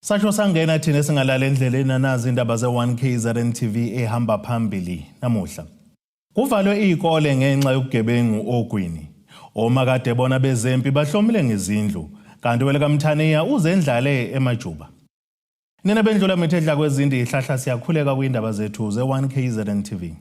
Sasho sangena thina singalala endleleni nazi indaba ze1KZN TV ehamba phambili namuhla. Kuvalwe izikole ngenxa yokugebengu ogwini. Omakade bona bezempi bahlomile ngezindlu kanti welekaMthaniya uzendlale emajuba. Nina bendlula mithedla kwezindi ihlahla siyakhuleka kwindaba zethu ze1KZN TV.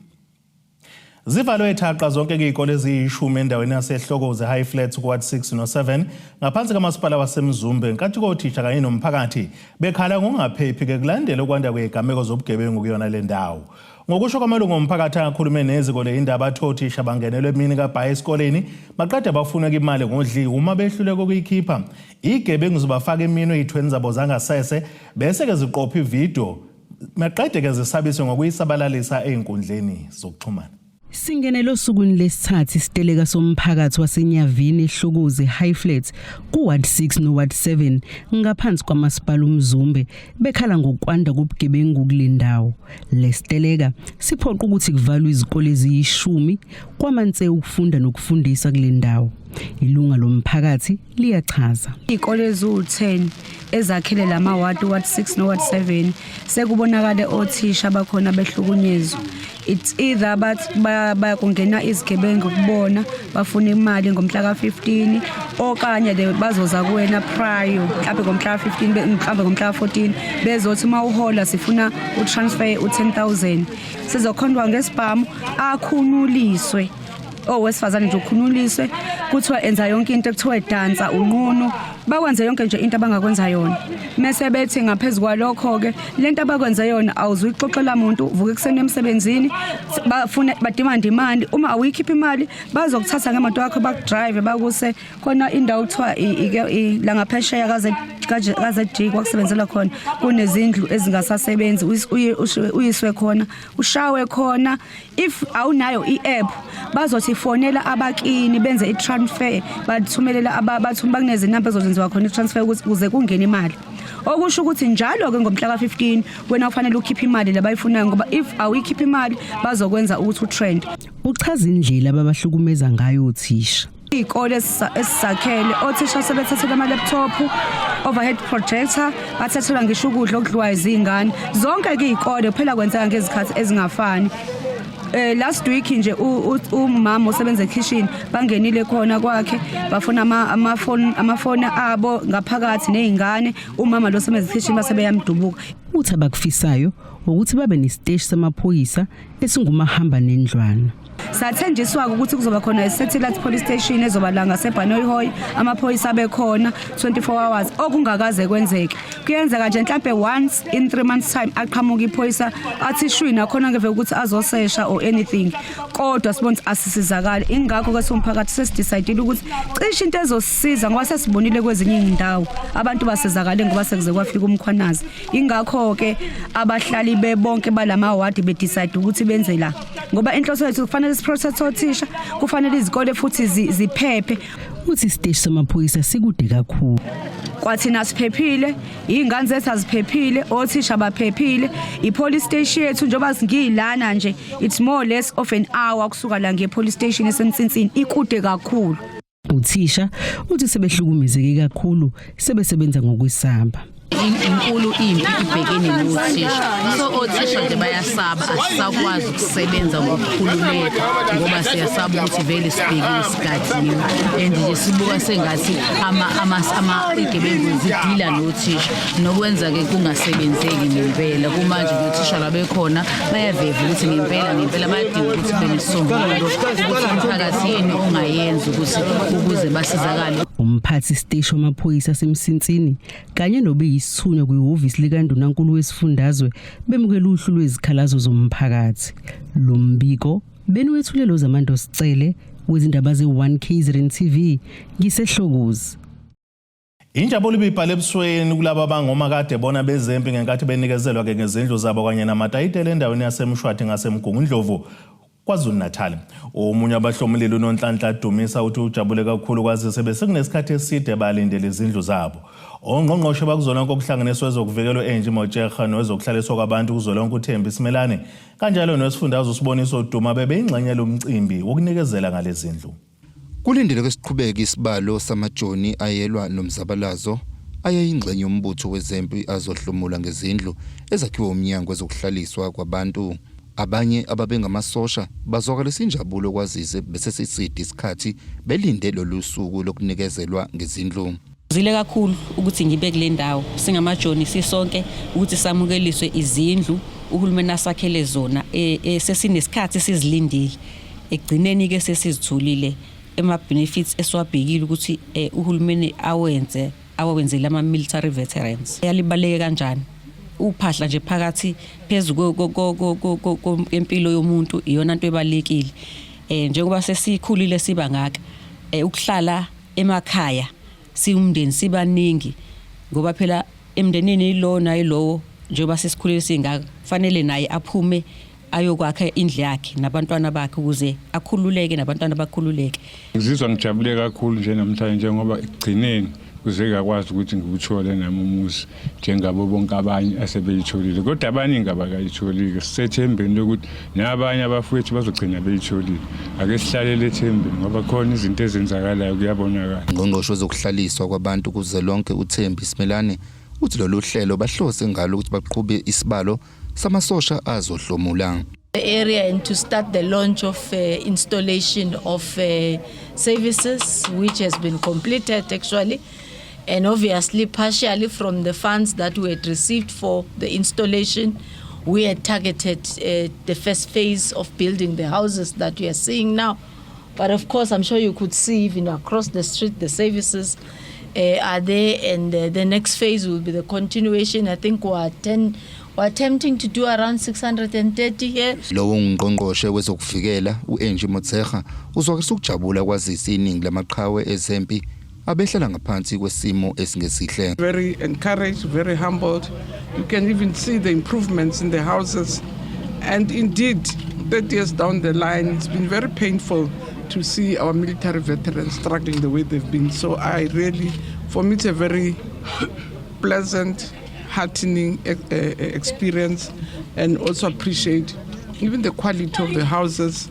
Zivalwe ethaqa zonke izikole eziyishumi endaweni yaseHlokoze High Flats kuward 6 no7 ngaphansi kamasipala waseMzumbe nkathi kothisha kanye nomphakathi bekhala ngokungaphephi ke kulandela ukwanda kwegameko zobugebengu kuyona le ndawo. Ngokusho kwamalungu omphakathi akhulume nezikole indaba athothisha bangenelwe emini kaBhayi esikoleni baqeda bafuna imali ngodli uma behluleka ukuyikhipha. Igebengu zibafaka emini ezithweni zabo zangasese bese ke ziqopha ivideo maqede ke zisabise ngokuyisabalalisa einkundleni zokuxhumana. Singenelo osukwini lesithathu isiteleka somphakathi waseNyavini eHlokoze High Flats kuward 6 noward 7 ngaphansi kwamasipala uMzumbe bekhala ngokwanda kobugebengu kule ndawo. Lesiteleka siphoqa ukuthi kuvalwe izikole eziyishumi kwamanze ukufunda nokufundisa kule ndawo. Ilunga lomphakathi liyachaza. Izikole ezu10 ezakhele lama ward 6 no ward 7 sekubonakala othisha bakhona behlukunyezwa. It's either bayakungena izigebengu kubona bafuna imali ngomhla ka15 okanye bazoza kuwena prior mhlawumbe ngomhla ka15 mhlawumbe ngomhla ka14 bezothi mawuhola sifuna utransfer u10,000 sizokhondwa ngesibhamu akhunuliswe wesifazane nje ukhunuliswe kuthiwa enza yonke into ekuthiwa dansa unqunu bakwenze yonke nje into abangakwenza yona mase bethi ngaphezulu kwalokho ke lento abakwenza yona awuzuyixoxela umuntu uvuka ekseni emsebenzini bafuna bademand imali uma awuyikhipha imali bazokuthatha ngemoto yakho bakudrive bakuse khona indawo kuthiwa la ngaphesheya kaZD kwakusebenzela khona kunezindlu ezingasasebenzi uyiswe khona ushawe khona if awunayo iApp bazothi fonela abakini benze itransfer bathumelela bakuneze inamba ezozenziwa khona itransfer ukuze kungene imali okusho ukuthi njalo ke ngomhla ka15 wena ufanele ukhiphe imali labayifunayo ngoba if awuyikhipha imali bazokwenza ukuthi utrend. Uchaza indlela ababahlukumeza ngayo uthisha. Izikole esisakhele othisha sebethathela ama laptop overhead projector bathathela ngisho ukudla okudliwa izingane zonke ke izikole phela kwenzeka ngezikhathi ezingafani. Last week nje umama osebenza ekitchen bangenile khona kwakhe bafuna amafoni abo ngaphakathi nezingane umama lo osebenza ekitchen base beyamdubuka. Uthi abakufisayo ukuthi babe nesiteshi samaphoyisa esingumahamba nendlwana. Sathenjiswa ukuthi kuzoba khona i-satellite police station ezoba la ngaseBhanoyihoyi amaphoyisa bekhona 24 hours okungakaze kwenzeke. Kuyenzeka nje mhlambe once in 3 months time aqhamuka iphoyisa athi shwina khona ngeve ukuthi azosesha or anything kodwa sibona asisizakala ingakho ke somphakathi sesidecide ukuthi cishe into ezosisiza ngoba sesibonile kwezinye indawo abantu basizakale ngoba sekuze kwafika umkhwanazi ingakho ke abahlali bebonke balama ward bedecide ukuthi benze la ngoba inhloso yethu kufanele siprocess othisha kufanele izikole futhi ziphephe. Uthi isiteshi samaphoyisa sikude kakhulu kwathina siphephile izingane zethu aziphephile othisha baphephile ipolice station yethu njoba singilana nje it's more or less of an hour kusuka la ngepolice station esemtsinsini ikude kakhulu. Uthisha uthi sebehlukumezeke kakhulu sebesebenza ngokwesaba. Inkulu impi ibhekene nothisha so othisha nje bayasaba asisakwazi ukusebenza ngokukhululeka ngoba siyasaba ukuthi vele sibhekile sigadliwe and nje sibuka sengathi igebengu zidila nothisha nokwenza ke kungasebenzeki ngempela kumanje nothisha labekhona bayaveva ukuthi ngempela bayadinga ukuthi benesombululo ukuthi umphakathi yini ongayenza ukuze basizakale. Umphathi station wamaphoyisa asemsinsini kanye isithunywa kwihhovisi likaNdunankulu wesifundazwe bemukela uhlu lwezikhalazo zomphakathi. Lo mbiko benwethulelo zamando sicele wezindaba ze1KZN TV ngiseHlokoze. Injabulo ibibhale ebusweni kulabo abangoma kade bona bezempi ngenkathi benikezelwa ke ngezindlu zabo kanye namatayitela endaweni yaseMshwathi ngaseMgungundlovu KwaZulu-Natal. Omunye abahlomuleli uNonhlanhla Dumisa uthi ujabule kakhulu kwazi sebesekunesikhathi eside balindele izindlu zabo. Ongqongqoshe bakuzona kokuhlanganiswa ezokuvikelwa enje Motshega nowezokuhlaliswa kwabantu kuzolonke uThembi Simelane kanjalo nosifundazwe usiboniso Duma bebeyingxenye lomcimbi wokunikezela ngalezi zindlu. Kulindele kwesiqhubeka isibalo samajoni ayelwa nomzabalazo ayeyingxenye yombutho wezempi azohlomula ngezindlu ezakhiwe umnyango wezokuhlaliswa kwabantu. Abanye ababengamasosha bazwakalisa injabulo kwazise bese sisidi isikhathi belinde lolusuku lokunikezelwa ngezindlu. Zile kakhulu ukuthi ngibe kule ndawo singamajoni sisonke ukuthi samukeliswe izindlu uhulumeni asakhele zona sesinesikhathi sizilindile egcineni ke sesizithulile ema benefits eswabhekile ukuthi uhulumeni awenzele ama military veterans. Yalibaleke kanjani uphahla nje phakathi phezulu kwempilo yomuntu iyona into ebalekile njengoba sesikhulile siba ngaka ukuhlala emakhaya siumndeni sibaningi ngoba phela emndenini ilona ilowo njengoba sesikhulile singaka kufanele naye aphume ayokwakha indlu yakhe nabantwana bakhe ukuze akhululeke nabantwana bakhululeke. Ngizizwa ngijabule kakhulu nje namhlanje ngoba ekugcineni kuze ngakwazi ukuthi ngikuthole nami umuzi njengabo bonke abanye asebeyitholile kodwa abaningi abakayitholile sisethembeni lokuthi nabanye abafowethu bazogcina beyitholile. Ake sihlalele ethembeni ngoba khona izinto ezenzakalayo kuyabonakala. Ngqongqoshe wezokuhlaliswa kwabantu kuze lonke uThembi Simelane uthi lolu hlelo bahlose ngalo ukuthi baqhube isibalo samasosha azohlomula. The area and to start the launch of installation of services which has been completed actually, and obviously partially from the funds that we had received for the installation we had targeted the first phase of building the houses that we are seeing now. But of course I'm sure you could see even across the street the services are there, and the next phase will be the continuation. I think we're attempting to do around 630 here. Lowo ngqongqoshe wezokuvikela uAngie Motshekga uzwakalisa ukujabula kwazisa iningi lamaqhawe ezempi abehlala ngaphansi kwesimo esingesihle. Very encouraged, very humbled. You can even see the improvements in the houses, and indeed 30 years down the line it's been very painful to see our military veterans struggling the way they've been. So for me it's a very pleasant, heartening experience, and also appreciate even the quality of the houses.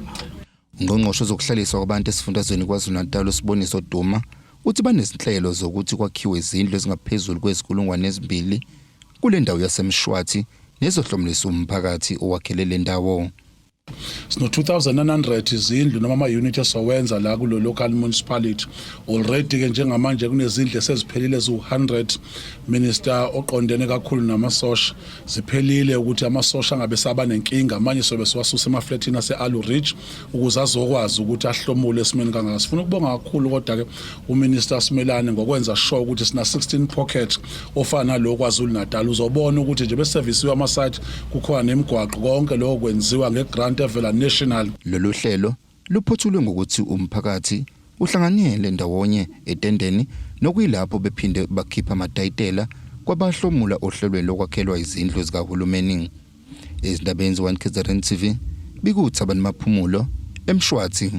Ngqongqoshe zokuhlaliswa kwabantu esifundazweni KwaZulu-Natal uSiboniso Duma uthi banezinhlelo zokuthi kwakhiwe izindlu ezingaphezulu kwe2,000 kule ndawo yaseMshwathi nezohlomlisa umphakathi owakhelele ndawo. Sino 2,900 izindlu noma ama-unit esowenza la kulo local municipality already ke njengamanje kunezindlu eseziphelile zu100. Minister oqondene kakhulu namasosha ziphelile ukuthi amasosha angabe saba nenkinga manje sobe siwasusa emaflatini ase-Alu Ridge ukuze azokwazi ukuthi ahlomule esimeni kangaka. Sifuna ukubonga kakhulu kodwa ke uMinister Simelane ngokwenza sure ukuthi sina 16 pocket ofana lo KwaZulu-Natal uzobona ukuthi nje besevisiwe ama-site kukhona nemigwaqo konke lokho kwenziwa ngegrant evela national. Lolu hlelo luphothulwe ngokuthi umphakathi uhlanganyele ndawonye etendeni nokuyilapho bephinde bakhipha amatayitela kwabahlomula ohlelweni lokwakhelwa izindlu zikahulumeni. Ezindabeni ze1KZN TV bikuthaba namaphumulo eMshwathi.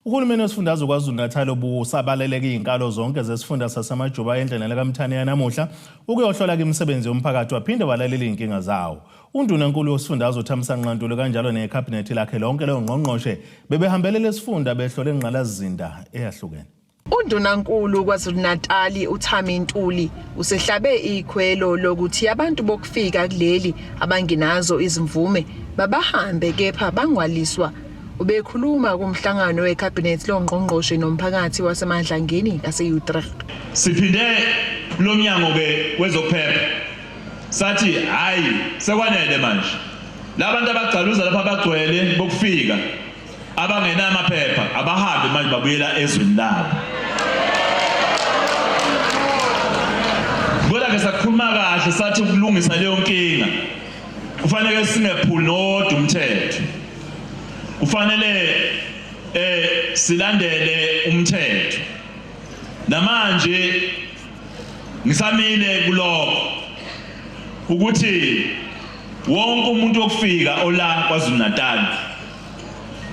Uhulumeni wesifundazwe KwaZulu-Natal obusabaleleke izinkalo zonke zesifunda sasemajuba endlela kaMthani yanamuhla ukuyohlola imisebenzi yomphakathi waphinde walalela inkinga zawo. Undunankulu wesifundazwe uThamsanqa Ntuli kanjalo nekhabhinethi lakhe lonke leyo ngqongqoshe bebehambelele isifunda behlole ingqalazizinda eyahlukene. Undunankulu KwaZulu-Natal uThami Ntuli usehlabe ikhwelo lokuthi abantu bokufika kuleli abangenazo izimvume babahambe kepha bangwaliswa. Ubekhuluma kumhlangano wekhabhinethi longqongqoshe nomphakathi waseMadlangeni ase-Utrecht. Siphinde lomnyango ke wezokuphepha sathi hayi sekwanele manje labantu abagcaluza lapha abagcwele bokufika abangena amaphepha abahambe manje babuyela ezweni labo. Kodwa ke sakhuluma kahle sathi ukulungisa leyo nkinga kufanele singephuli nodwa umthetho. Kufanele silandele umthetho. Namanje ngisamile kulokho ukuthi wonke umuntu okufika ola KwaZulu-Natal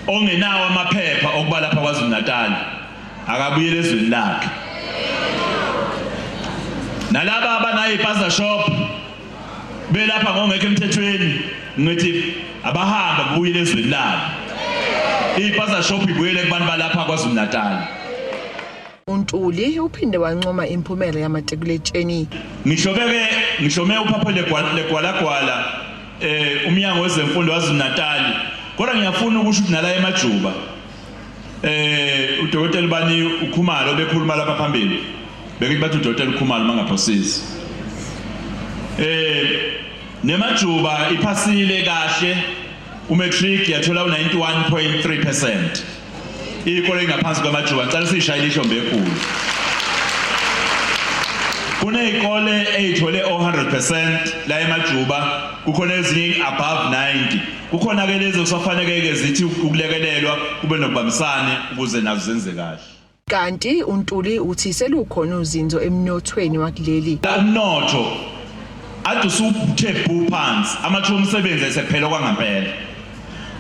ongenawo amaphepha okuba lapha KwaZulu-Natal akabuyele ezweni lakhe. Nalaba abanayo ipaza shop belapha ngongekho emthethweni ngithi abahamba babuyele ezweni labo. Ipaza shop ibuyele kubantu balapha KwaZulu-Natal. uNtuli uphinde wancoma imphumela yamatekuletsheni. Ngishome uphapho legwalagwala umnyango wezemfundo waZulu-Natal. Kodwa ngiyafuna ukusho ukuthi nala eMajuba uDokotela Bani uKhumalo bekhuluma lapha phambili. Bekuthi bathi uDokotela uKhumalo mangaphosisi. NeMajuba iphasile kahle umatric yathola u91.3%. Ikole engaphansi kwaMajuba ngicela sishayile ihlombe ekhulu. Kunezikole ezithole 100% la eMajuba, kukhona ezinye above 90. Kukhona ke lezo kusafanele zithi ukulekelelwa kube nokubambisana ukuze nazo zenze kahle. Kanti uNtuli uthi selukhona uzinzo emnothweni wakuleli. Umnotho adusuthe phansi, amathuba omsebenzi esephela kwangempela.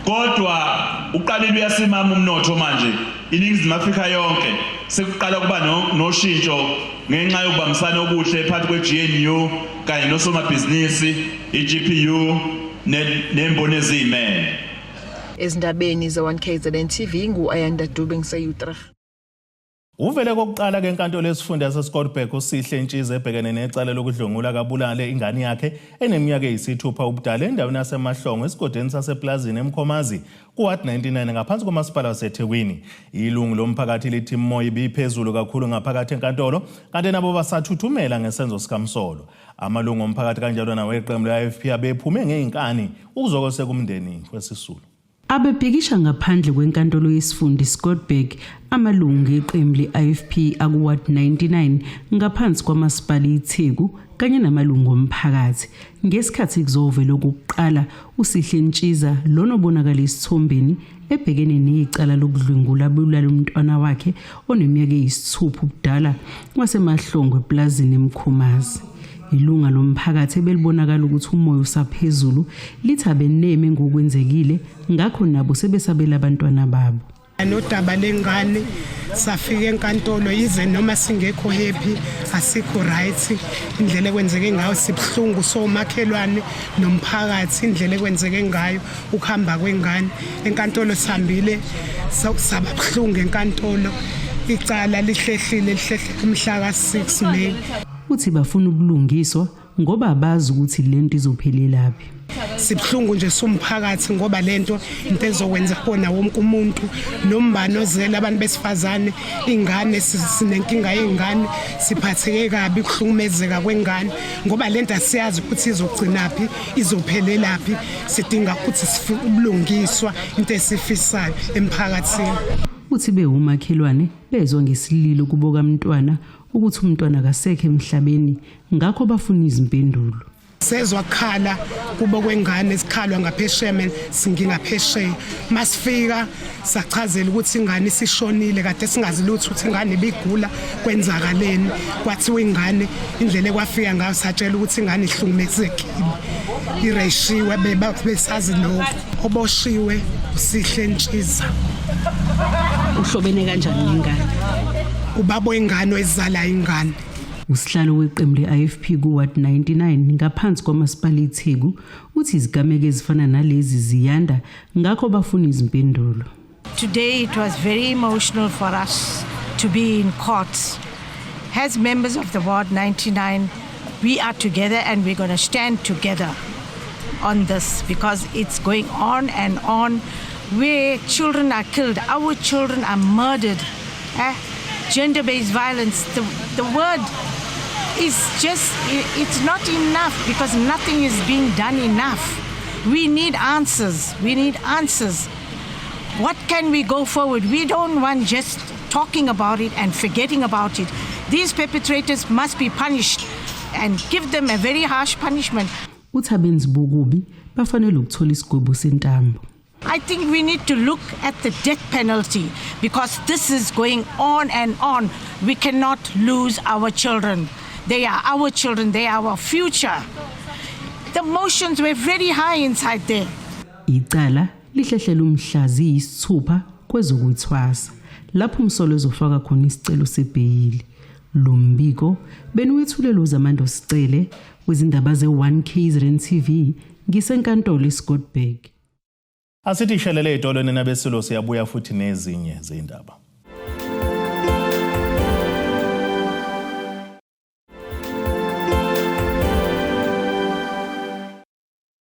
Kodwa uqalile uyasimama umnotho manje iNingizimu Afrika yonke sekuqala kuba noshintsho ngenxa yokubambisana okuhle phakathi kweGNU kanye nosomabhizinisi iGPU nemboni ezimele. Ezindabeni ze1KZN TV nguAyanda Dube ngiseyutra. Uvele kokuqala ke enkantolo yesifunda saseScottsburg uSihle Ntshiza ebhekene necala lokudlungula kabulale ingane yakhe eneminyaka eyisithupha ubudala endaweni yasemahlongo esigodini saseplazini eMkhomazi kuward 99 ngaphansi komasipala waseThekwini. Ilungu lomphakathi lithi moya ibiphezulu kakhulu ngaphakathi enkantolo kanti nabo basathuthumela ngesenzo sikamsolo. Amalungu omphakathi kanjalo naweqembu leAFP abephume ngeinkani ukuzokose kumndeni wesisulu. Abebhekisha ngaphandle kwenkantolo yesifundi Scottsburg amalungu eqembu leAFP akuward 99 ngaphansi kwamasipala iTheku kanye namalungu omphakathi ngesikhathi kuzovela lokuqala uSihle Ntshiza lona obonakala isithombeni ebhekene necala lokudlungula bulala umntwana wakhe oneminyaka eyisithupha ubudala wasemahlongo eplazini eMkhomazi. Ilunga lomphakathi belibonakala ukuthi umoya usaphezulu lithabe neme ngokwenzekile ngakho nabo sebesabela abantwana babo. Nodaba lengane safika enkantolo ize noma singekho happy asikho right indlela ekwenzeke ngayo sibhlungu somakhelwane nomphakathi indlela ekwenzeke ngayo ukuhamba kwengane enkantolo sihambile sababhlungu enkantolo icala lihlehlile umhla ka6 May. Uthi bafuna ubulungiswa ngoba abazi ukuthi lento izophelelaphi. Sibhlungu nje somphakathi ngoba lento into ezokwenza khona wonke umuntu nombani ozela abantu besifazane ingane sinenkinga yengane siphatheke kabi ukuhlungumezeka kwengane ngoba lento asiyazi ukuthi izogcinaphi izophelelaphi sidinga ukuthi sifike ubulungiswa into esifisayo emphakathini. Uthi bewumakhelwane bezwa ngesililo kuboka umntwana ukuthi umntwana akasekho emhlabeni ngakho bafuna izimpendulo. Sezwa khala kubo kwengane sikhalwa ngaphesheya singingaphesheya masifika sachazela ukuthi ingane isishonile kade singazi lutho ukuthi ingane ibigula kwenzakaleni kwathiwa ingane indlela ekwafika ngayo satshela ukuthi ingane ihlungumezekile ireshiwe besazi lokho oboshiwe uSihle Ntshiza. Uhlobene kanjani nengane? Ubaba ingane ezala ingane. Usihlalo weqembu leAFP kuward 99 ngaphansi kwamasipala iTheku uthi izigameko ezifana nalezi ziyanda ngakho bafuna izimpendulo. Today it was very emotional for us to be in court. As members of the ward 99, we are together and we're going to stand together on this because it's going on and on where children are killed, our children are murdered. Gender-based violence, the word is just, it's not enough because nothing is being done enough. We need answers. We need answers. What can we go forward? We don't want just talking about it and forgetting about it. These perpetrators must be punished and give them a very harsh punishment. Uthabenzi bokubi bafanele ukuthola isigwebo sentambo. I think we need to look at the death penalty because this is going on and on. We cannot lose our children. They are our children. They are our future. The emotions were very high inside there. Icala lihlehlela umhlazi isithupha kwezokuthwasa lapho umsolo uzofaka khona isicelo sebheyili. Lo mbiko benuwethulelo zamando sicele wezindaba ze1KZN TV ngisenkantolo eScottsburg. Asithi shelele idolweni nabesilo siyabuya futhi nezinye izindaba.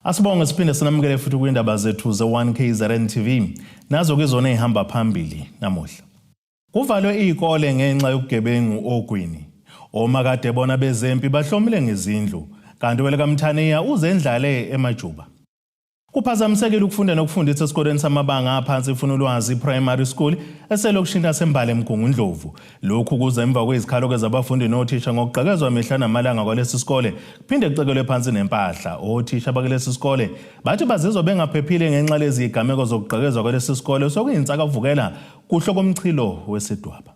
Asibonge siphinde sinamukele futhi kwindaba zethu ze1KZN TV. Nazo ke zona ehamba phambili namuhla. Kuvalwe izikole ngenxa yokugebengu ogwini. Omakade bona bezempi bahlomile ngezindlu, kanti wele kaMthaniya uzendlale eMajuba. Kuphazamisekile ukufunda nokufundisa esikoleni samabanga aphansi Funulwazi Primary School eselokishini laseMbale eMgungundlovu. Lokhu kuza emva kwezikhalo zabafundi nothisha ngokugqekezwa mihla namalanga kwalesi sikole kuphinde kucekelwe phansi nempahla. Othisha bakulesi sikole bathi bazizwa bengaphephile ngenxa lezi igameko zokugqekezwa kwalesi sikole sokuyinsakavukela kuhlokomchilo wesidwaba.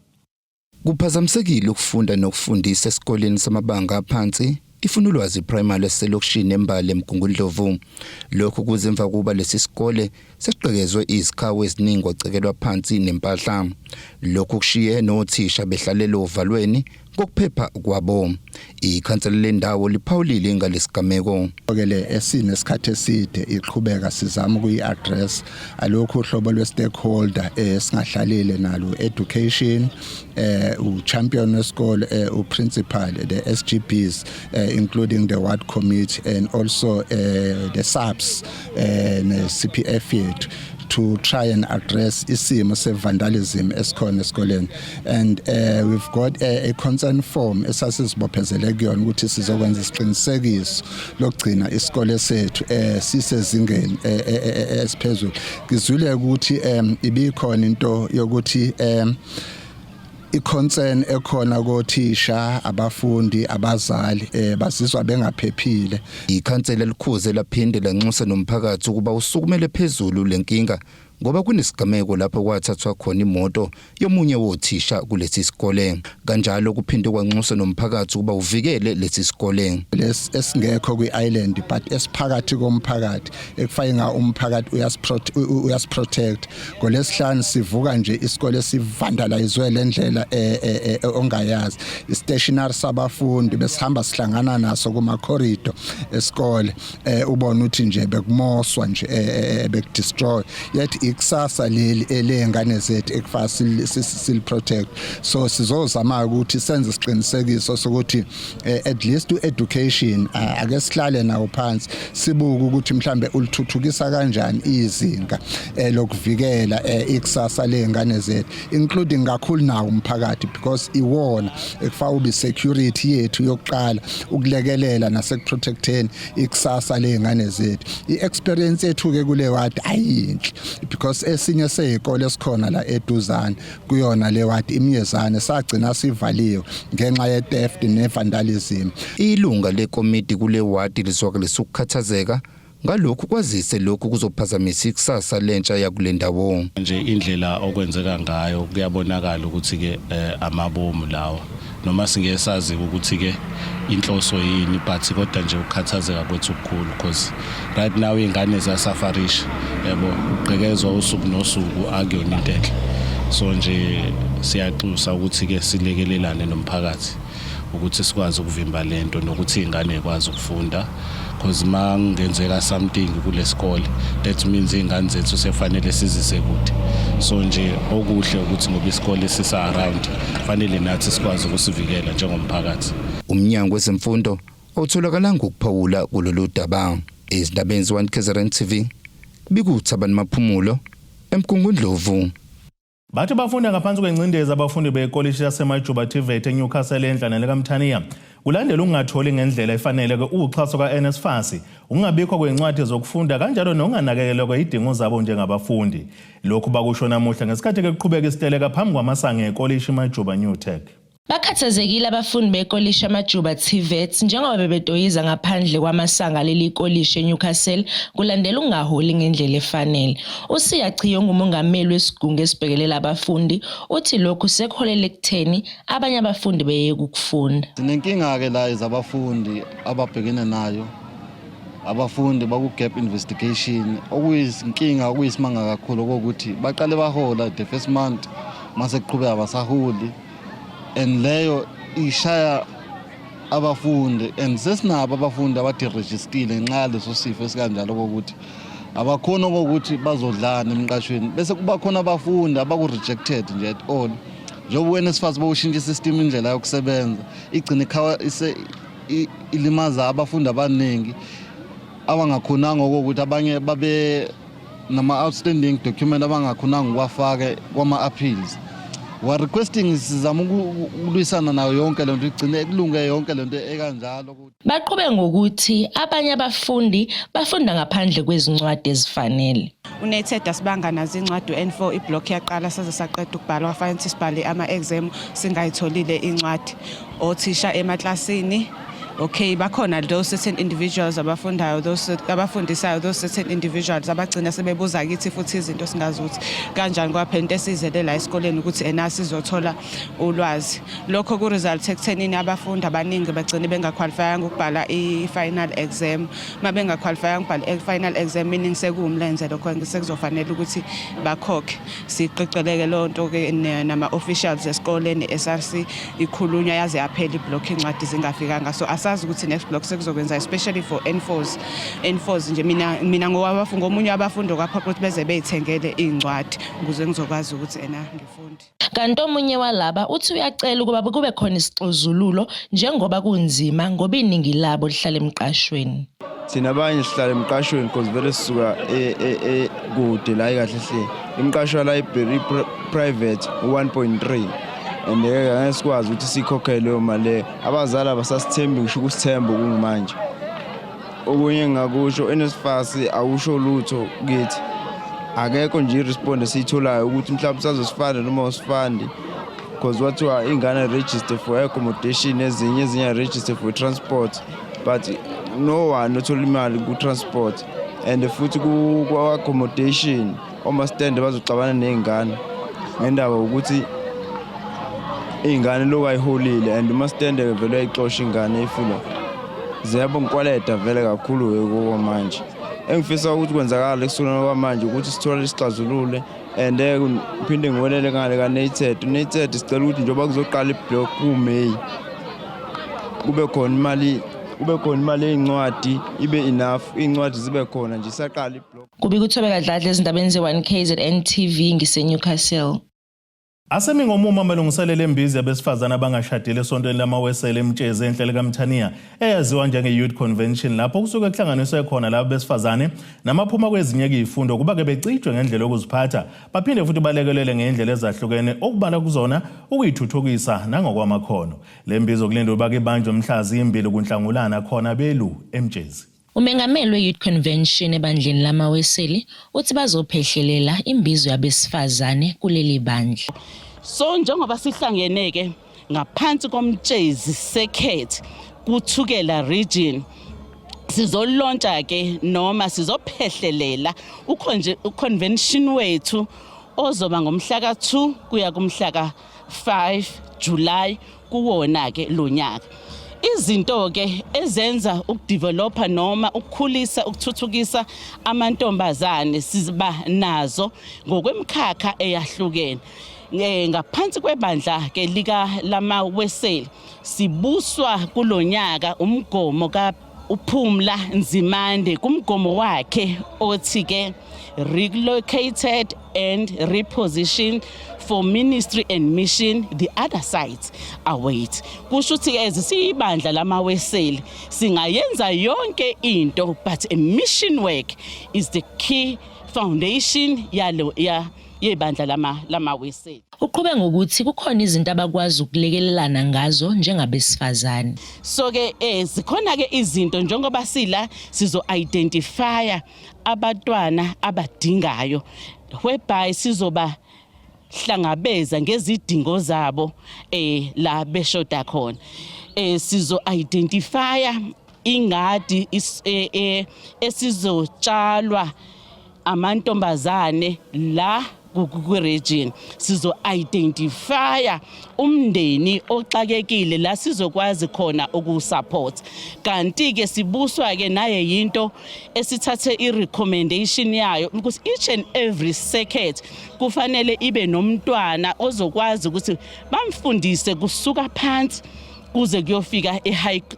Kuphazamisekile ukufunda nokufundisa esikoleni samabanga aphansi Ifunulwazi Primary eselokishini eMbale eMgungundlovu. Lokhu kuzemva kuba lesi sikole sesiqekezwe izikhawu eziningi kwacekelwa phansi nempahla. Lokhu kushiye nothisha behlalela ovalweni kokuphepha kwabo. Ikhansela lendawo liphawulile ngalesigameko. Okele esinesikhathi eside iqhubeka sizama ukuyi-address alokhu uhlobo lwe-stakeholder esingahlalile nalo education, u-champion wesikole, u-principal, the SGBs, including the ward committee and also the SAPs and CPF yethu, to try and address isimo se-vandalism esikhona esikoleni. And we've got a consent form esasizibophezelele kuyona ukuthi sizokwenza isiqinisekiso lokugcina isikole sethu sisezingeni esiphezulu. Ngizwile ukuthi ibikhona into yokuthi i-concern ekhona kothisha, abafundi, abazali bazizwa bengaphephile. Ikhansela elikhuze laphinde lanxusa nomphakathi ukuba usukumele phezulu lenkinga ngoba kunesigameko lapho kwathathwa khona imoto yomunye wothisha kulesi sikole. Kanjalo kuphinde kwanxusa nomphakathi ukuba uvikele lesi sikole. Esingekho kwi-island but esiphakathi komphakathi ekufayinga umphakathi uyasiprotect. Ngolesihlanu sivuka nje isikole sivandalizwe lendlela ongayazi. Istationary sabafundi besihamba sihlangana naso kuma corridor esikole ubona ukuthi nje bekumoswa nje bekudestroy. Yet ikusasa leli elengane zethu ekufasi sil protect. So sizozama ukuthi senze isiqinisekiso sokuthi at least education ake sihlale nawo phansi sibuke ukuthi mhlambe ulithuthukisa kanjani izinga lokuvikela ikusasa lengane zethu, including kakhulu nawo umphakathi, because iwona ekufa ubi security yethu yokuqala ukulekelela nasekuprotecteni ikusasa lengane zethu. I-experience yethu ke kule ward ayinhle because esinye seyikole esikhona la eduzane kuyona le ward imyezane sagcina sivaliwe ngenxa ye theft ne vandalism. Ilunga lekomiti kule ward lizwakalisa ukukhathazeka ngalokhu kwazise lokhu kuzophazamisa ikusasa lentsha yakulendawo. Nje indlela okwenzeka ngayo kuyabonakala ukuthi ke amabomu lawo noma singesazi ukuthi ke inhloso yini, but kodwa nje ukukhathazeka kwethu kukhulu because right now ingane ziyasafarisha, yabo, ugqekezwa usuku nosuku akuyona into enhle. So nje siyaxusa ukuthi ke silekelelane nomphakathi ukuthi sikwazi ukuvimba lento nokuthi ingane ikwazi ukufunda, because mangenzeka something kulesikole that means ingane zethu sefanele sizise kude. So nje okuhle ukuthi ngoba isikole sisa around fanele nathi sikwazi ukusivikela njengomphakathi. Umnyango wezemfundo otholakala ngokuphawula kulolu daba. Izindabeni ze1KZN TV bikuthabani maphumulo eMgungundlovu. Bathi bafunda ngaphansi kwencindezi abafundi bekolisi yaseMajuba TVET eNewcastle endlaneni kaMthaniya kulandela ungatholi ngendlela efanele ke uxhaso kaNSFAS, ungabikho kwencwadi zokufunda kanjalo nokunganakekelwa kwezidingo zabo njengabafundi. Lokhu bakusho namuhla ngesikhathi ke kuqhubeka isiteleka phambi kwamasanga ekolisi Majuba New Tech. Bakhathazekile abafundi bekolisi Majuba TVET njengoba bebetoyiza ngaphandle kwamasanga leli kolisi eNewcastle kulandela ungaholi ngendlela efanele. Usiyachiyo ngumongameli wesigungu esibhekelela abafundi uthi lokhu sekholele ekutheni abanye abafundi beye ukufunda. Sinenkinga ke la izabafundi ababhekene nayo. Abafundi baku gap investigation okuyizinkinga okuyisimanga kakhulu ukuthi baqale bahola the first month mase kuqhubeka basaholi. And leyo ishaya abafundi and sesinabo abafundi abadirejistile ngenxa leso sifo esikanjalo ukuthi abakhona ukuthi bazodlana emqashweni bese kuba khona abafundi abaku rejected nje at all. Njengoba wena sifase bawushintsha isystem indlela yokusebenza igcina ikhawa ilimaza abafundi abaningi abangakhonanga ukuthi abanye babe nama outstanding document abangakhonanga ukwafaka kwama appeals. Wa requesting sizama ukulwisana nayo yonke lento igcine kulunge yonke lento ekanjalo ukuthi baqhubeka ngokuthi abanye abafundi bafunda ngaphandle kwezincwadi ezifanele. United asibanga nazo incwadi N4 iblock yaqala saze saqeda ukubhala wafanele sibhale ama exam singayitholile incwadi othisha emaklasini. Okay, bakhona those certain individuals abafundayo, those abafundisayo, those certain individuals abagcina sebebuza kithi futhi izinto singazuthi kanjani kwaphela esizele la esikoleni ukuthi enasi sizothola ulwazi. Lokho ku result ekuthenini abafundi abaningi bagcina bengaqualifyanga ukubhala i-final exam. Mabengaqualifyanga ukubhala i-final exam meaning sekuwumlenze lokho sekuzofanele ukuthi bakhokhe. Siqeqeleke lonto ke nama officials esikoleni SRC ikhulunywa yaze yaphela iblock incwadi zingafikanga. So sazi ukuthi next block sekuzokwenza especially for N4s nje mina ngomunye abafundi kwaphakathi ukuthi beze beyithengele incwadi ukuze ngizokwazi ukuthi ngifundi. Kanti omunye walaba uthi uyacela ukuba kube khona isixazululo njengoba kunzima ngoba iningi labo lihlala emqashweni. Sina abanye sihlala emqashweni because vele sisuka kude la kahle hle. Imqashwa library private 1.3 and ngesikwazi ukuthi sikhokhele leyo mali abazali abasasithembi ngisho ukusithemba kungumanje. Okunye ngakusho NSFAS awusho lutho kithi. Akekho nje irespond siyitholayo ukuthi mhlawumbe sazosifanda noma usifandi because wathiwa ingane register for accommodation ezinye register for transport but no one uthola imali ku transport and futhi ku accommodation oma stand bazoxabana nezingane ngendaba ukuthi ingane lokayiholile and mastende vele ayixosha ingane ifuna ziyabo nkwaleda vele kakhulu ke manje engifisa ukuthi kwenzakala kusukela kwamanje ukuthi sithole isixazulule and uphinde ngiwelele ngale ka United sicela ukuthi njengoba kuzoqala iblock kuMay kube khona imali ezincwadi ibe enough incwadi zibe khona nje saqala iblock. Kubikuthobeka Dladla ezindabeni ze1KZN TV ngiseNewcastle. Asemi ngomuma amalungiselelo embizi abesifazana abangashadile esontweni lamawesele eMtshezi enhlelo kaMthaniya eyaziwa njenge-Youth Convention lapho kusuke kuhlanganiswe khona labo besifazane namaphuma kwezinye izifundo kuba ke becijwe ngendlela yokuziphatha baphinde futhi balekelele ngendlela ezahlukene okubala kuzona ukuyithuthukisa nangokwamakhono. Le mbizo kulindwa ukuba ke ibanjwe mhla zimbili kuNhlangulana khona belu eMtshezi. Umengameli we-Youth Convention ebandleni lamaweseli uthi bazophehlelela imbizo yabesifazane kuleli bandla. So njengoba sihlangeneke ngaphansi komtshezi sekhet kuthukela region sizolontsha ke noma sizophehlelela uconvention wethu ozoba ngomhla ka2 kuya kumhla ka5 July kuwona ke lonyaka. Izinto ke ezenza ukudevelopa noma ukukhulisa ukuthuthukisa amantombazane siziba nazo ngokwemkhakha eyahlukene. Ngaphansi kwebandla ke lika lamaweseli sibuswa kulonyaka umgomo ka uPhumla Nzimande kumgomo wakhe othi ke relocated and repositioned for ministry and mission the other sides await. Kusho ukuthi ke siyibandla lamaweseli singayenza yonke into but a mission work is the key foundation yebandla lamaweseli. Uqhubeka ngokuthi kukhona izinto abakwazi ukulekelelana ngazo njengabesifazane. So ke zikhona ke izinto njengoba sila sizo identify abantwana abadingayo whereby sizoba hlangabeza ngezidingo zabo la beshoda khona. Sizo identify ingadi esizotshalwa amantombazane la ku-region. Sizo identify umndeni oxakekile la sizokwazi khona ukusupport. Kanti ke sibuswa ke naye yinto esithathe i-recommendation yayo because each and every circuit kufanele ibe nomntwana ozokwazi ukuthi bamfundise kusuka phansi kuze kuyofika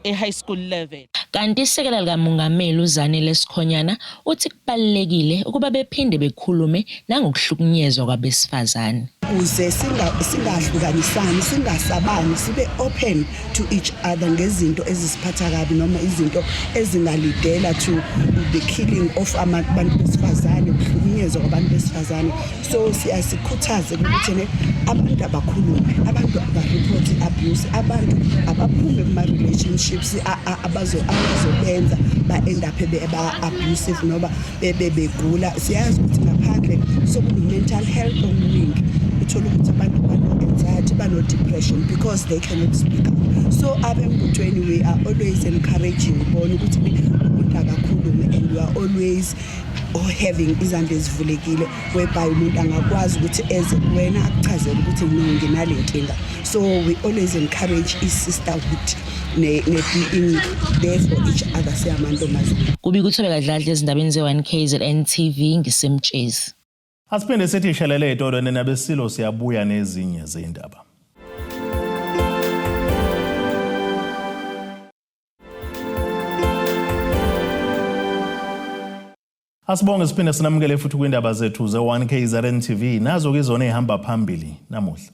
e-high school level. Kanti isekela likamongameli uZanele Sikhonyana uthi kubalekile ukuba bephinde bekhulume nangokuhlukunyezwa kwabesifazane. ukuze singahlukanisani, singasabani, sibe open to each other ngezinto ezisiphatha kabi noma izinto ezingalidela to the killing of abantu besifazane, ukuhlukunyezwa kwabantu besifazane. So siyasikhuthaze ukuthi abantu abakhulume, abantu abareport abuse, abantu abaphume kuma-relationships abazobenza ba-end up be-abusive noma begula. Siyazi ukuthi ngaphandle sokuno-mental health omningi, uthola ukuthi abantu bano-anxiety, bano-depression because they cannot speak up. So abembutweni we are always encouraging bona ukuthi umuntu akakhulume, and we are always having izandla ezivulekile whereby umuntu angakwazi ukuthi eze wena akuchazele ukuthi nginale nkinga. So we always encourage i-sisterhood ne-being there for each other siyamantombazane. Kubika uThobeka Dladla ezindabeni ze-1KZN TV ngisemtshezi. Asiphinde sithi ishelele etolweni nabesilo siyabuya nezinye zindaba. Asibonge siphinde sinamukele futhi kwindaba zethu ze-1KZN TV nazo ke izona ehamba phambili namuhla.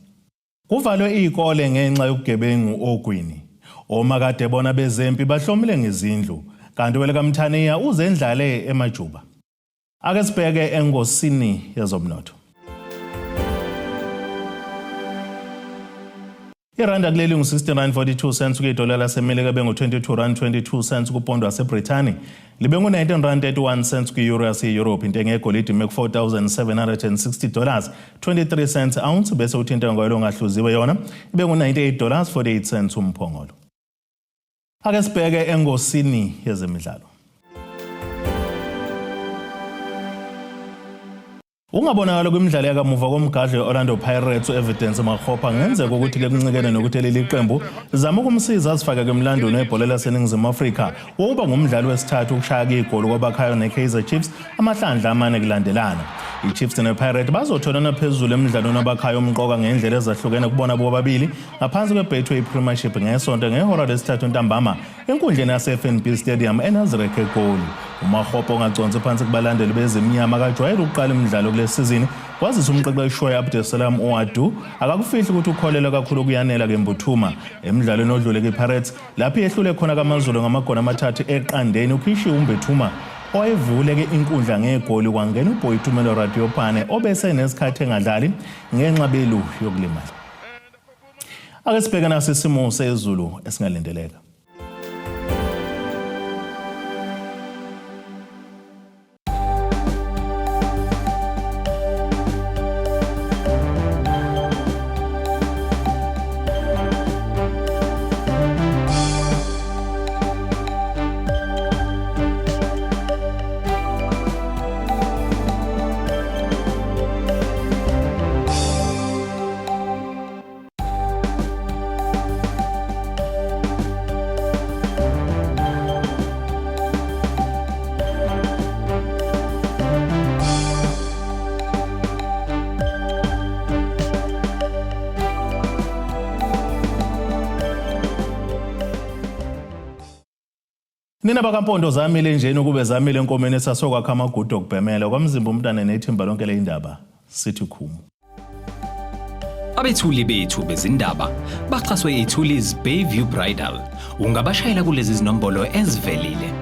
Kuvalwe izikole ngenxa yokugebengu ogwini. Omakade bona bezempi bahlomile ngezindlu kanti weleka Mthaniya uzendlale eMajuba. Ake sibheke engosini yezomnotho. Iranda kuleli ngu-16.42 kuyidola laseMelika bengu R22.22 kupondo waseBrithani libe ngu-19.31 ku-euro yase-Europe. Intengo yegolide ime ku$4,760.23 ounce bese uthi intengo yalo ngahluziwe yona ibe ngu-$98.48 umphongolo. Ake sibheke engosini yezemidlalo. Ungabonakala kwimidlalo yakamuva komgadla weOrlando Pirates uEvidence Makgopa ngenzeka ukuthi ke kuncikene nokuthi leli qembu zama ukumsiza azifake kwemlando nebhola laseNingizimu Afrika wokuba ngumdlali wesithathu ukushaya igoli kwabakhayo neKaizer Chiefs amahlandla amane kulandelana. iChiefs nePirates bazotholana phezulu emidlalweni abakhayo umqoka ngendlela ezahlukene kubona bobabili ngaphansi kweBetway Premiership ngesonto ngehora lesithathu ntambama enkundleni yaseFNB Stadium eNazareth eGoli. uMakgopa ongaconsi phansi kubalandeli bezimnyama kajwayele ukuqala imidlalo kulesizini kwazisa umqeqeshi Abdusalam Oadu akakufihli ukuthi ukholelwa kakhulu kuyanela keMbuthuma emidlalweni odlule kwiPirates lapho yehlule khona kaMaZulu ngamagoli amathathu eqandeni ukhishiwe uMbethuma oyevuleke inkundla ngegoli kwangena uBoytumelo Radiopane obese nesikhathi engadlali ngenxa belu yokulimala. Ake sibheke naso isimo sezulu esingalindeleka. Nina bakampondo zamile njeni ukube zamile enkomeni esasokwakha amagudu okubhemela kwamzimba umntana nethimba lonke leindaba sithi khumu. Abethuli bethu bezindaba baxhaswe iThuli's Bayview Bridal. Ungabashayela kulezi zinombolo ezivelile.